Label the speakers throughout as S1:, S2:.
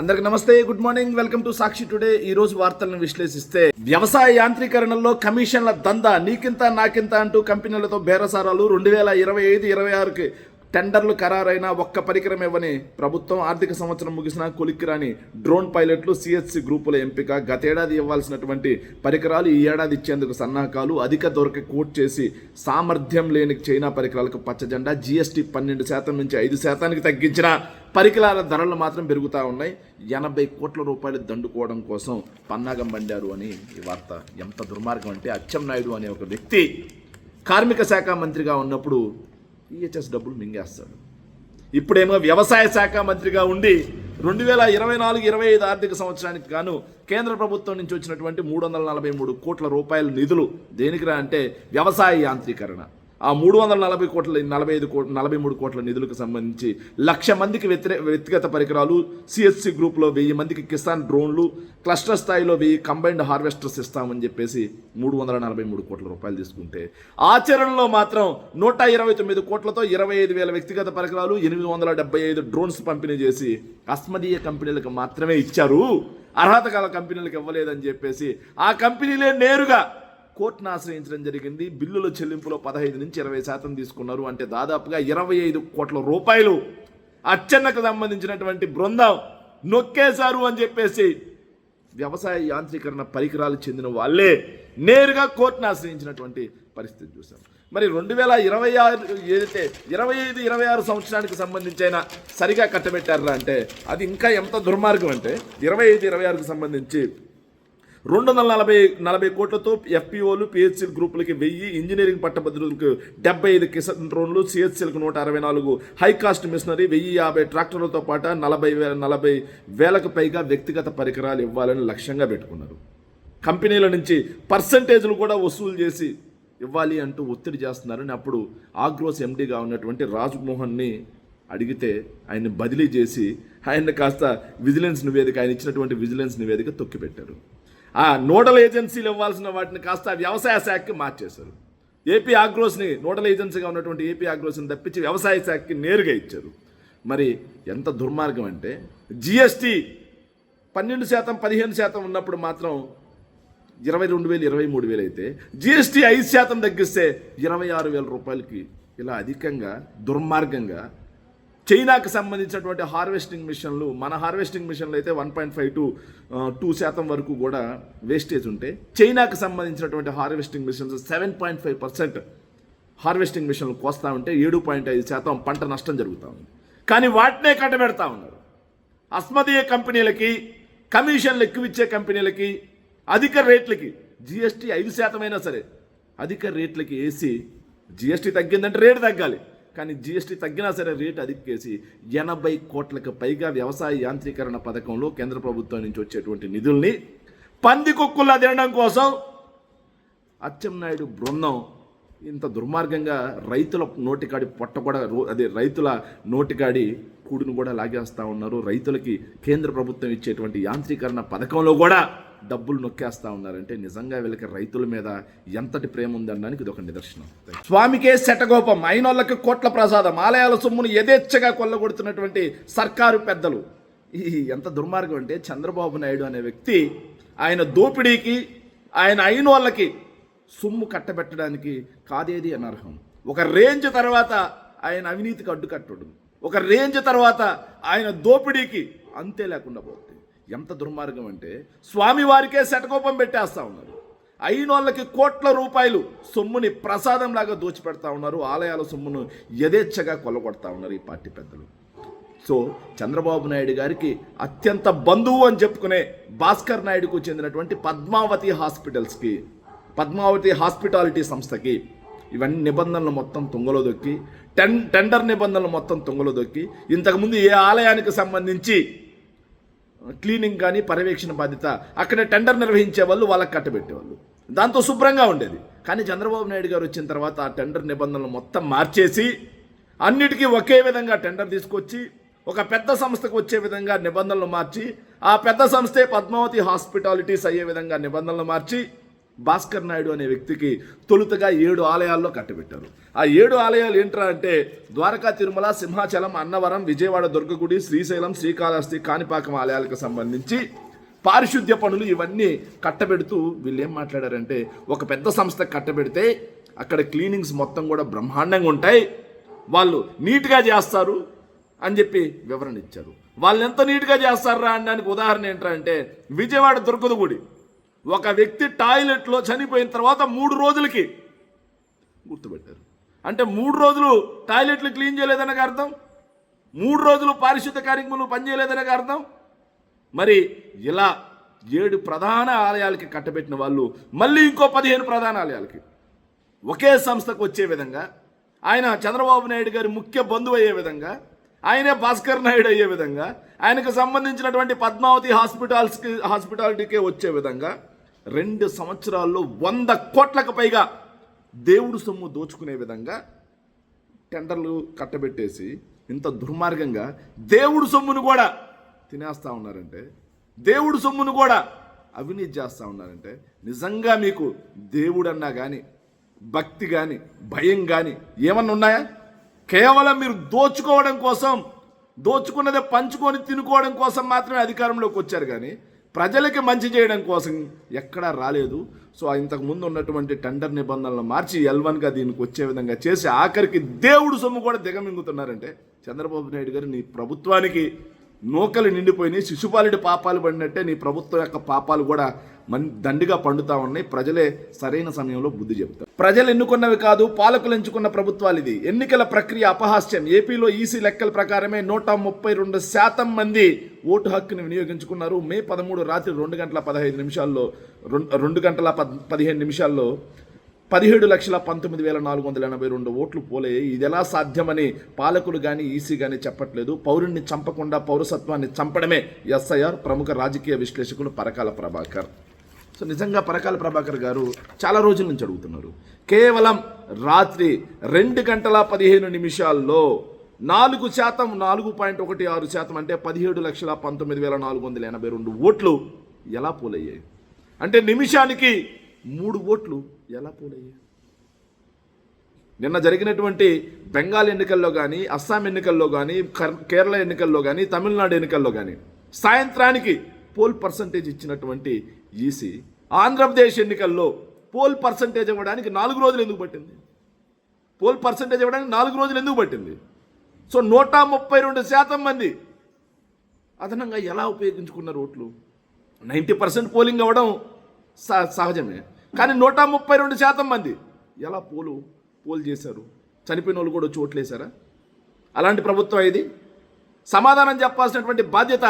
S1: అందరికి నమస్తే, good morning, welcome to Sakshi today. ఈ రోజు వార్తలను విశ్లేషిస్తే, వ్యవసాయ యాంత్రీకరణలో కమిషన్ల దందా, నీకింత నాకింత అంటూ కంపెనీలతో బేరసారాలు. 2025-26కి టెండర్లు ఖరారైన ఒక్క పరికరం ఇవ్వని ప్రభుత్వం. ఆర్థిక సంవత్సరం ముగిసిన కొలిక్కిరాని డ్రోన్ పైలట్లు, సిహెచ్సి గ్రూపుల ఎంపిక, గతేడాది ఇవ్వాల్సినటువంటి పరికరాలు ఈ ఏడాది ఇచ్చేందుకు సన్నాహాలు, అధిక ధరకు కోట్ చేసి సామర్థ్యం లేని చైనా పరికరాలకు పచ్చజెండా, జీఎస్టీ 12% నుంచి 5%కి తగ్గించిన పరికరాల ధరలు మాత్రం పెరుగుతూ ఉన్నాయి. 80 కోట్ల రూపాయలు దండుకోవడం కోసం పన్నాగం పండారు అని ఈ వార్త. ఎంత దుర్మార్గం అంటే, అచ్చెన్నాయుడు అనే ఒక వ్యక్తి కార్మిక శాఖ మంత్రిగా ఉన్నప్పుడు ఈహెచ్ఎస్ డబ్బులు మింగేస్తాడు. ఇప్పుడేమో వ్యవసాయ శాఖ మంత్రిగా ఉండి 2024-25 ఆర్థిక సంవత్సరానికి గాను కేంద్ర ప్రభుత్వం నుంచి వచ్చినటువంటి 343 కోట్ల రూపాయల నిధులు దేనికిరా అంటే వ్యవసాయ యాంత్రీకరణ. ఆ 43 కోట్ల నిధులకు సంబంధించి 1,00,000 మందికి వ్యక్తిగత పరికరాలు, సిహెచ్సి గ్రూప్లో 1000 మందికి కిసాన్ డ్రోన్లు, క్లస్టర్ స్థాయిలో 1000 కంబైన్డ్ హార్వెస్టర్స్ ఇస్తామని చెప్పేసి 343 కోట్ల రూపాయలు తీసుకుంటే, ఆచరణలో మాత్రం 129 కోట్లతో 25,000 వ్యక్తిగత పరికరాలు, 875 డ్రోన్స్ పంపిణీ చేసి అస్మదీయ కంపెనీలకు మాత్రమే ఇచ్చారు, అర్హత గల కంపెనీలకు ఇవ్వలేదని చెప్పేసి ఆ కంపెనీలే నేరుగా కోర్టును ఆశ్రయించడం జరిగింది. బిల్లుల చెల్లింపులో 15 నుంచి 20% తీసుకున్నారు. అంటే దాదాపుగా 25 కోట్ల రూపాయలు అచ్చెన్నకు సంబంధించినటువంటి బృందం నొక్కేశారు అని చెప్పేసి వ్యవసాయ యాంత్రీకరణ పరికరాలు చెందిన వాళ్ళే నేరుగా కోర్టును ఆశ్రయించినటువంటి పరిస్థితి చూసాం. మరి 2026 ఏదైతే 25-26 సంవత్సరానికి సంబంధించిన సరిగా కట్టబెట్టారా అంటే అది ఇంకా ఎంత దుర్మార్గం అంటే, 25-26కి సంబంధించి 240 కోట్లతో ఎఫ్పిఓలు, పిహెచ్సి గ్రూపులకి 1000, ఇంజనీరింగ్ పట్టభద్రులకు 75 కిసాన్ డ్రోన్లు, సిహెచ్సిలకు 164 హై కాస్ట్ మిషనరీ, 1050 ట్రాక్టర్లతో పాటు 40 వేలకు పైగా వ్యక్తిగత పరికరాలు ఇవ్వాలని లక్ష్యంగా పెట్టుకున్నారు. కంపెనీల నుంచి పర్సంటేజ్లు కూడా వసూలు చేసి ఇవ్వాలి అంటూ ఒత్తిడి చేస్తున్నారని అప్పుడు ఆగ్రోస్ ఎండీగా ఉన్నటువంటి రాజ్మోహన్ని అడిగితే ఆయన్ని బదిలీ చేసి ఆయన్ని కాస్త విజిలెన్స్ నివేదిక, ఆయన ఇచ్చినటువంటి విజిలెన్స్ నివేదిక తొక్కిపెట్టారు. ఆ నోడల్ ఏజెన్సీలు ఇవ్వాల్సిన వాటిని కాస్త వ్యవసాయ శాఖకి మార్చేశారు. ఏపీ ఆగ్రోస్ని, నోడల్ ఏజెన్సీగా ఉన్నటువంటి ఏపీ ఆగ్రోస్ని తప్పించి వ్యవసాయ శాఖకి నేరుగా ఇచ్చారు. మరి ఎంత దుర్మార్గం అంటే, జిఎస్టీ 12%, 15% ఉన్నప్పుడు మాత్రం 22,000, 23,000 అయితే జిఎస్టీ 5% తగ్గిస్తే 26,000 రూపాయలకి ఇలా అధికంగా దుర్మార్గంగా చైనాకు సంబంధించినటువంటి హార్వెస్టింగ్ మిషన్లు, మన హార్వెస్టింగ్ మిషన్లు అయితే 1.5 to 2% వరకు కూడా వేస్టేజ్ ఉంటే, చైనాకు సంబంధించినటువంటి హార్వెస్టింగ్ మిషన్స్ 7.5% హార్వెస్టింగ్ మిషన్లు కోస్తా ఉంటే 7.5% పంట నష్టం జరుగుతూ ఉంది. కానీ వాటినే కట్టబెడతా ఉన్నారు. అస్మదీయ కంపెనీలకి, కమిషన్లు ఎక్కువ ఇచ్చే కంపెనీలకి, అధిక రేట్లకి, జిఎస్టీ 5% అయినా సరే అధిక రేట్లకి వేసి, జిఎస్టీ తగ్గిందంటే రేటు తగ్గాలి, కానీ జిఎస్టీ తగ్గినా సరే రేటు అధికేసి 80 కోట్లకు పైగా వ్యవసాయ యాంత్రీకరణ పథకంలో కేంద్ర ప్రభుత్వం నుంచి వచ్చేటువంటి నిధుల్ని పందికొక్కుల్లా తినడం కోసం అచ్చెన్నాయుడు బృందం ఇంత దుర్మార్గంగా రైతుల నోటికాడి పొట్ట కూడా, రైతుల నోటికాడి కూడును కూడా లాగేస్తూ ఉన్నారు. రైతులకి కేంద్ర ప్రభుత్వం ఇచ్చేటువంటి యాంత్రీకరణ పథకంలో కూడా డబ్బులు నొక్కేస్తూ ఉన్నారంటే నిజంగా వీళ్ళకి రైతుల మీద ఎంతటి ప్రేమ ఉందనడానికి ఇది ఒక నిదర్శనం. స్వామికే శటగోపం, అయినోళ్ళకి కోట్ల ప్రసాదం, ఆలయాల సొమ్మును యథేచ్ఛగా కొల్లగొడుతున్నటువంటి సర్కారు పెద్దలు. ఎంత దుర్మార్గం అంటే, చంద్రబాబు నాయుడు అనే వ్యక్తి ఆయన దోపిడీకి, ఆయన అయినోళ్ళకి సొమ్ము కట్టబెట్టడానికి కాదేది అనర్హం. ఒక రేంజ్ తర్వాత ఆయన అవినీతికి అడ్డుకట్టడం, ఒక రేంజ్ తర్వాత ఆయన దోపిడీకి అంతే లేకుండా పోతుంది. ఎంత దుర్మార్గం అంటే, స్వామివారికే శటకోపం పెట్టేస్తూ ఉన్నారు. అయినోళ్ళకి కోట్ల రూపాయలు సొమ్ముని ప్రసాదంలాగా దోచిపెడతా ఉన్నారు. ఆలయాల సొమ్మును యథేచ్ఛగా కొల్లగొడతా ఉన్నారు ఈ పార్టీ పెద్దలు. సో చంద్రబాబు నాయుడు గారికి అత్యంత బంధువు అని చెప్పుకునే భాస్కర్ నాయుడుకు చెందినటువంటి పద్మావతి హాస్పిటల్స్కి, పద్మావతి హాస్పిటాలిటీ సంస్థకి ఇవన్నీ నిబంధనలు మొత్తం తుంగలో దొక్కి, టెండర్ నిబంధనలు మొత్తం తుంగలో దొక్కి, ఇంతకుముందు ఏ ఆలయానికి సంబంధించి క్లీనింగ్ కానీ పర్యవేక్షణ బాధ్యత అక్కడ టెండర్ నిర్వహించే వాళ్ళు వాళ్ళకి కట్టబెట్టేవాళ్ళు, దాంతో శుభ్రంగా ఉండేది. కానీ చంద్రబాబు నాయుడు గారు వచ్చిన తర్వాత ఆ టెండర్ నిబంధనలు మొత్తం మార్చేసి అన్నిటికీ ఒకే విధంగా టెండర్ తీసుకొచ్చి ఒక పెద్ద సంస్థకు వచ్చే విధంగా నిబంధనలు మార్చి, ఆ పెద్ద సంస్థే పద్మావతి హాస్పిటాలిటీస్ అయ్యే విధంగా నిబంధనలు మార్చి భాస్కర్ నాయుడు అనే వ్యక్తికి తొలుతగా 7 ఆలయాల్లో కట్టబెట్టారు. ఆ 7 ఆలయాలు ఏంట్రా అంటే ద్వారకా, తిరుమల, సింహాచలం, అన్నవరం, విజయవాడ దుర్గగుడి, శ్రీశైలం, శ్రీకాళహస్తి, కాణిపాకం ఆలయాలకు సంబంధించి పారిశుద్ధ్య పనులు ఇవన్నీ కట్టబెడుతూ వీళ్ళు ఏం మాట్లాడారంటే, ఒక పెద్ద సంస్థ కట్టబెడితే అక్కడ క్లీనింగ్స్ మొత్తం కూడా బ్రహ్మాండంగా ఉంటాయి, వాళ్ళు నీట్గా చేస్తారు అని చెప్పి వివరణ ఇచ్చారు. వాళ్ళు ఎంత నీట్గా చేస్తారా అనడానికి ఉదాహరణ ఏంటంటే విజయవాడ దుర్గద గుడి. ఒక వ్యక్తి టాయిలెట్లో చనిపోయిన తర్వాత 3 రోజులకి గుర్తుపెట్టారు. అంటే 3 రోజులు టాయిలెట్లు క్లీన్ చేయలేదనగా అర్థం, 3 రోజులు పారిశుద్ధ కార్యక్రమాలు పనిచేయలేదనగా అర్థం. మరి ఇలా 7 ప్రధాన ఆలయాలకి కట్టబెట్టిన వాళ్ళు మళ్ళీ ఇంకో 15 ప్రధాన ఆలయాలకి ఒకే సంస్థకు వచ్చే విధంగా, ఆయన చంద్రబాబు నాయుడు గారి ముఖ్య బంధువు అయ్యే విధంగా, ఆయనే భాస్కర్ నాయుడు అయ్యే విధంగా, ఆయనకు సంబంధించినటువంటి పద్మావతి హాస్పిటాలిటీకే వచ్చే విధంగా 2 సంవత్సరాల్లో 100 కోట్లకు పైగా దేవుడు సొమ్ము దోచుకునే విధంగా టెండర్లు కట్టబెట్టేసి ఇంత దుర్మార్గంగా దేవుడు సొమ్మును కూడా తినేస్తూ ఉన్నారంటే, దేవుడు సొమ్మును కూడా అవినీతి చేస్తూ ఉన్నారంటే, నిజంగా మీకు దేవుడన్నా కానీ, భక్తి కానీ, భయం కానీ ఏమన్నా ఉన్నాయా? కేవలం మీరు దోచుకోవడం కోసం, దోచుకున్నదే పంచుకొని తినుకోవడం కోసం మాత్రమే అధికారంలోకి వచ్చారు, కానీ ప్రజలకి మంచి చేయడం కోసం ఎక్కడా రాలేదు. సో ఇంతకుముందు ఉన్నటువంటి టెండర్ నిబంధనలను మార్చి L1గా దీనికి వచ్చే విధంగా చేసి ఆఖరికి దేవుడు సొమ్ము కూడా దిగమింగుతున్నారంటే, చంద్రబాబు నాయుడు గారు నీ ప్రభుత్వానికి నూకలు నిండిపోయినాయి, శిశుపాలుడి పాపాలు పడినట్టే నీ ప్రభుత్వం యొక్క పాపాలు కూడా దండిగా పండుతా ఉన్నాయి. ప్రజలే సరైన సమయంలో బుద్ధి చెప్తారు. ప్రజలు ఎన్నుకున్నవి కాదు, పాలకులు ఎంచుకున్న ప్రభుత్వాలు ఇది. ఎన్నికల ప్రక్రియ అపహాస్యం. ఏపీలో ఈసీ లెక్కల ప్రకారమే 132% మంది ఓటు హక్కుని వినియోగించుకున్నారు. మే 13 రాత్రి 2 గంటల 15 నిమిషాల్లో 2 గంటల 15 నిమిషాల్లో 17,19,482 ఓట్లు పోలయ్యాయి. ఇది ఎలా సాధ్యమని పాలకులు కానీ ఈసీ కానీ చెప్పట్లేదు. పౌరుణ్ణి చంపకుండా పౌరసత్వాన్ని చంపడమే ఎస్ఐఆర్. ప్రముఖ రాజకీయ విశ్లేషకులు పరకాల ప్రభాకర్. సో నిజంగా పరకాల ప్రభాకర్ గారు చాలా రోజుల నుంచి అడుగుతున్నారు. కేవలం రాత్రి 2 గంటల 15 నిమిషాల్లో 4%, 4.16% అంటే 17,19,482 ఓట్లు ఎలా పోలయ్యాయి? అంటే నిమిషానికి 3 ఓట్లు ఎలా పోలయ్యాయి? నిన్న జరిగినటువంటి బెంగాల్ ఎన్నికల్లో కానీ, అస్సాం ఎన్నికల్లో కానీ, కేరళ ఎన్నికల్లో కానీ, తమిళనాడు ఎన్నికల్లో కానీ సాయంత్రానికి పోల్ పర్సంటేజ్ ఇచ్చినటువంటి ఈసీ ఆంధ్రప్రదేశ్ ఎన్నికల్లో పోల్ పర్సంటేజ్ ఇవ్వడానికి 4 రోజులు ఎందుకు పట్టింది? పోల్ పర్సంటేజ్ ఇవ్వడానికి 4 రోజులు ఎందుకు పట్టింది? సో 132% మంది అదనంగా ఎలా ఉపయోగించుకున్నారు ఓట్లు? 90% పోలింగ్ అవ్వడం సహజమే, కానీ 132% మంది ఎలా పోల్ చేశారు? చనిపోయిన వాళ్ళు కూడా చోట్లేశారా? అలాంటి ప్రభుత్వం ఇది? సమాధానం చెప్పాల్సినటువంటి బాధ్యత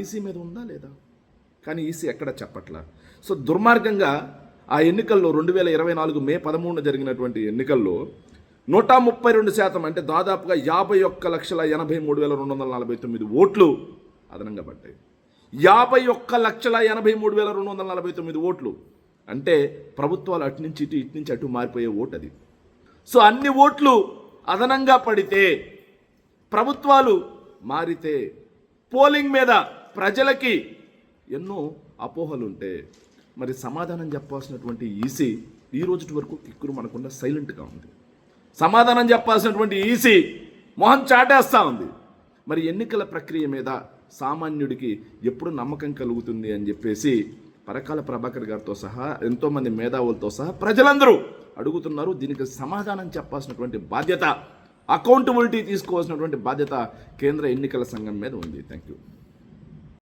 S1: ఈసీ మీద ఉందా లేదా? కానీ ఈసీ ఎక్కడ చెప్పట్లా. సో దుర్మార్గంగా ఆ ఎన్నికల్లో 2024 మే 13 జరిగినటువంటి ఎన్నికల్లో 132% అంటే దాదాపుగా 51,83,249 ఓట్లు అదనంగా పడ్డాయి. 51,83,249 ఓట్లు అంటే ప్రభుత్వాలు అటు నుంచి ఇటు నుంచి అటు మారిపోయే ఓటు అది. సో అన్ని ఓట్లు అదనంగా పడితే, ప్రభుత్వాలు మారితే, పోలింగ్ మీద ప్రజలకి ఎన్నో అపోహలు ఉంటే మరి సమాధానం చెప్పాల్సినటువంటి ఈసీ ఈ రోజు వరకు కిక్కురు మనకుండా సైలెంట్గా ఉంది. సమాధానం చెప్పాల్సినటువంటి ఈసీ మొహం చాటేస్తూ ఉంది. మరి ఎన్నికల ప్రక్రియ మీద సామాన్యుడికి ఎప్పుడు నమ్మకం కలుగుతుంది అని చెప్పేసి పరకాల ప్రభాకర్ గారితో సహా ఎంతోమంది మేధావులతో సహా ప్రజలందరూ అడుగుతున్నారు. దీనికి సమాధానం చెప్పాల్సినటువంటి బాధ్యత, అకౌంటబిలిటీ తీసుకోవాల్సినటువంటి బాధ్యత కేంద్ర ఎన్నికల సంఘం మీద ఉంది. Thank you.